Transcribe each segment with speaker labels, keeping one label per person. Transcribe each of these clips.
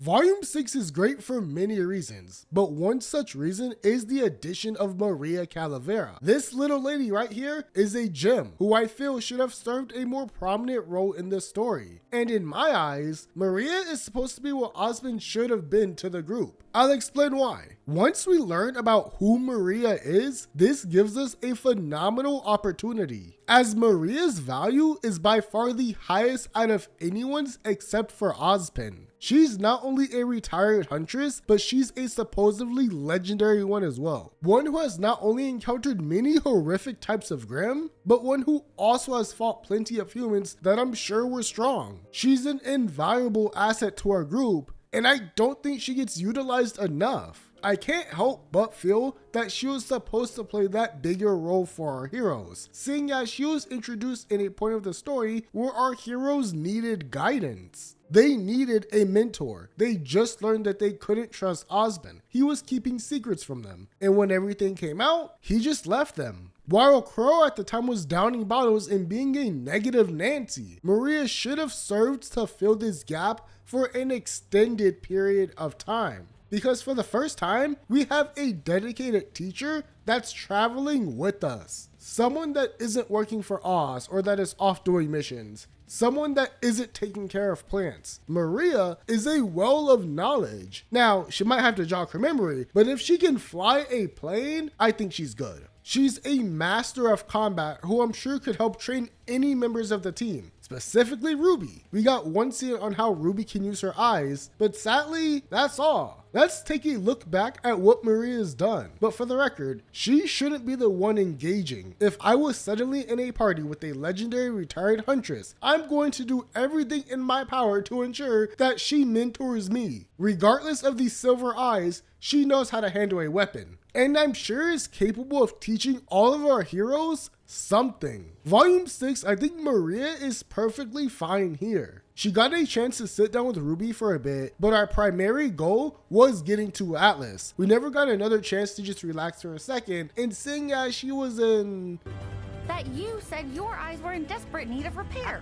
Speaker 1: Volume 6 is great for many reasons, but one such reason is the addition of Maria Calavera. This little lady right here is a gem who I feel should have served a more prominent role in the story. And in my eyes, Maria is supposed to be what Osmond should have been to the group. I'll explain why. Once we learn about who Maria is, this gives us a phenomenal opportunity, as Maria's value is by far the highest out of anyone's except for Ozpin. She's not only a retired huntress, but she's a supposedly legendary one as well. One who has not only encountered many horrific types of Grimm, but one who also has fought plenty of humans that I'm sure were strong. She's an invaluable asset to our group, and I don't think she gets utilized enough. I can't help but feel that she was supposed to play that bigger role for our heroes, seeing as she was introduced in a point of the story where our heroes needed guidance. They needed a mentor. They just learned that they couldn't trust Osmond. He was keeping secrets from them, and when everything came out, he just left them. While Crow at the time was downing bottles and being a negative Nancy, Maria should have served to fill this gap for an extended period of time. Because for the first time, we have a dedicated teacher that's traveling with us. Someone that isn't working for Oz or that is off doing missions. Someone that isn't taking care of plants. Maria is a well of knowledge. Now, she might have to jog her memory, but if she can fly a plane, I think she's good. She's a master of combat who I'm sure could help train any members of the team, specifically RWBY. We got one scene on how RWBY can use her eyes, but sadly, that's all. Let's take a look back at what Maria's done. But for the record, she shouldn't be the one engaging. If I was suddenly in a party with a legendary retired huntress, I'm going to do everything in my power to ensure that she mentors me. Regardless of these silver eyes, she knows how to handle a weapon. And I'm sure is capable of teaching all of our heroes something. Volume 6, I think Maria is perfectly fine here. She got a chance to sit down with RWBY for a bit, but our primary goal was getting to Atlas. We never got another chance to just relax for a second, and seeing as she was in...
Speaker 2: That you said your eyes were in desperate need of repair.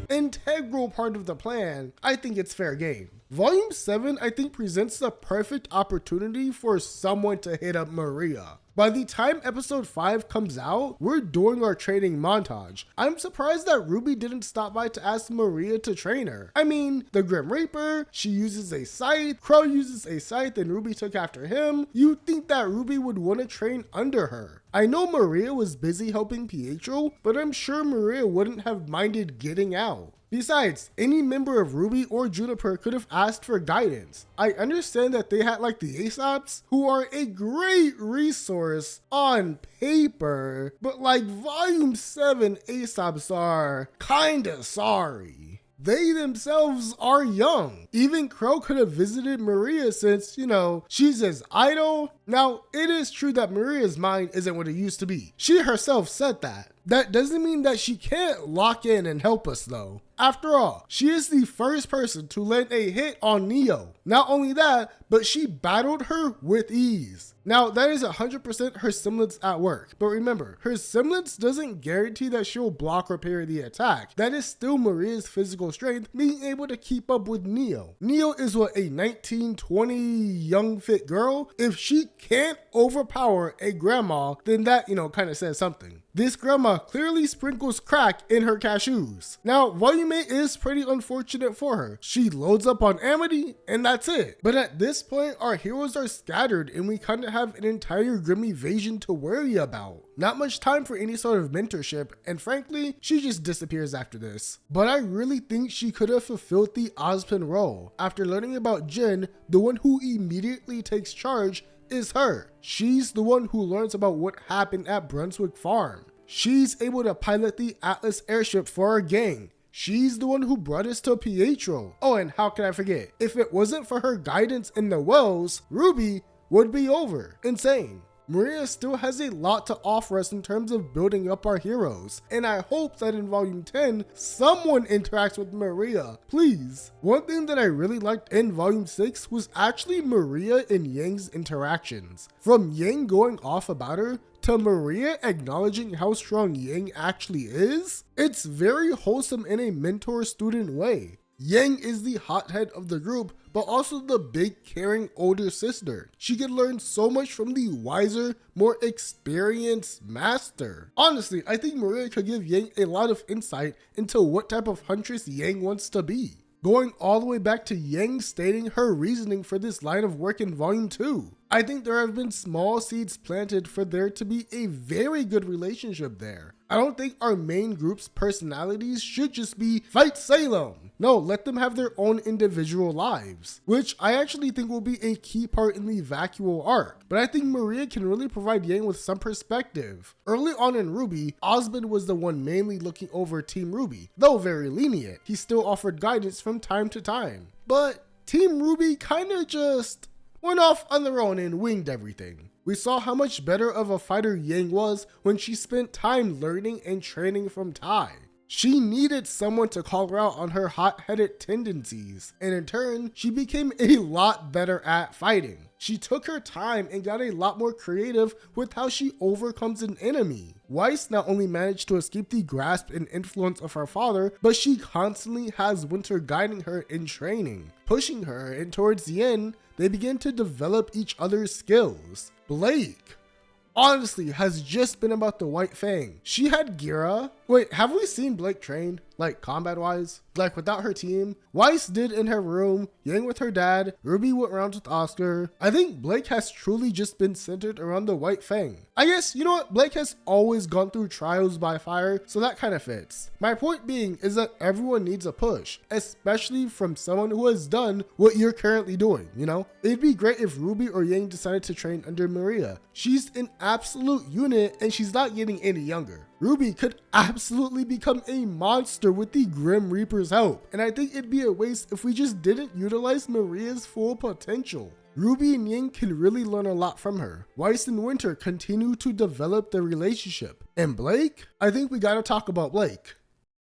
Speaker 1: Integral part of the plan, I think it's fair game. Volume 7, I think, presents the perfect opportunity for someone to hit up Maria. By the time episode 5 comes out, we're doing our training montage. I'm surprised that RWBY didn't stop by to ask Maria to train her. I mean, the Grim Reaper, she uses a scythe, Crow uses a scythe and RWBY took after him. You'd think that RWBY would want to train under her. I know Maria was busy helping Pietro, but I'm sure Maria wouldn't have minded getting out. Besides, any member of RWBY or Juniper could have asked for guidance. I understand that they had like the Aesops, who are a great resource on paper, but like Volume 7 Aesops are kinda sorry. They themselves are young. Even Crow could have visited Maria since, you know, she's his idol. Now, it is true that Maria's mind isn't what it used to be. She herself said that. That doesn't mean that she can't lock in and help us though. After all, she is the first person to land a hit on Neo. Not only that, but she battled her with ease. Now, that is 100% her semblance at work. But remember, her semblance doesn't guarantee that she'll block or parry the attack. That is still Maria's physical strength being able to keep up with Neo. Neo is what, a 19, 20 young fit girl? If she can't overpower a grandma, then that, kind of says something. This grandma clearly sprinkles crack in her cashews. Now, Volume 8 is pretty unfortunate for her. She loads up on Amity, and that's it. But at this point, our heroes are scattered, and we kind of have an entire Grimm evasion to worry about. Not much time for any sort of mentorship, and frankly, she just disappears after this. But I really think she could have fulfilled the Ozpin role. After learning about Jin, the one who immediately takes charge is her. She's the one who learns about what happened at Brunswick Farm. She's able to pilot the Atlas airship for our gang. She's the one who brought us to Pietro. Oh, and how can I forget? If it wasn't for her guidance in the wells, RWBY would be over. Insane. Maria still has a lot to offer us in terms of building up our heroes, and I hope that in Volume 10, someone interacts with Maria, please. One thing that I really liked in Volume 6 was actually Maria and Yang's interactions. From Yang going off about her, to Maria acknowledging how strong Yang actually is, it's very wholesome in a mentor-student way. Yang is the hothead of the group, but also the big caring older sister. She could learn so much from the wiser, more experienced master. Honestly, I think Maria could give Yang a lot of insight into what type of huntress Yang wants to be. Going all the way back to Yang stating her reasoning for this line of work in Volume 2. I think there have been small seeds planted for there to be a very good relationship there. I don't think our main group's personalities should just be fight Salem. No, let them have their own individual lives, which I actually think will be a key part in the Vacuole arc. But I think Maria can really provide Yang with some perspective. Early on in RWBY, Osmond was the one mainly looking over Team RWBY. Though very lenient, he still offered guidance from time to time. But Team RWBY kinda just went off on their own and winged everything. We saw how much better of a fighter Yang was when she spent time learning and training from Tai. She needed someone to call her out on her hot-headed tendencies, and in turn, she became a lot better at fighting. She took her time and got a lot more creative with how she overcomes an enemy. Weiss not only managed to escape the grasp and influence of her father, but she constantly has Winter guiding her in training, pushing her, and towards the end, they begin to develop each other's skills. Blake, honestly, has just been about the White Fang. She had Gira. Wait, have we seen Blake train? Like combat wise? Like without her team? Weiss did in her room, Yang with her dad, RWBY went around with Oscar. I think Blake has truly just been centered around the White Fang. I guess, you know what? Blake has always gone through trials by fire, so that kind of fits. My point being is that everyone needs a push, especially from someone who has done what you're currently doing, you know? It'd be great if RWBY or Yang decided to train under Maria. She's an absolute unit and she's not getting any younger. RWBY could absolutely become a monster with the Grim Reaper's help, and I think it'd be a waste if we just didn't utilize Maria's full potential. RWBY and Yang can really learn a lot from her. Weiss and Winter continue to develop their relationship. And Blake? I think we gotta talk about Blake.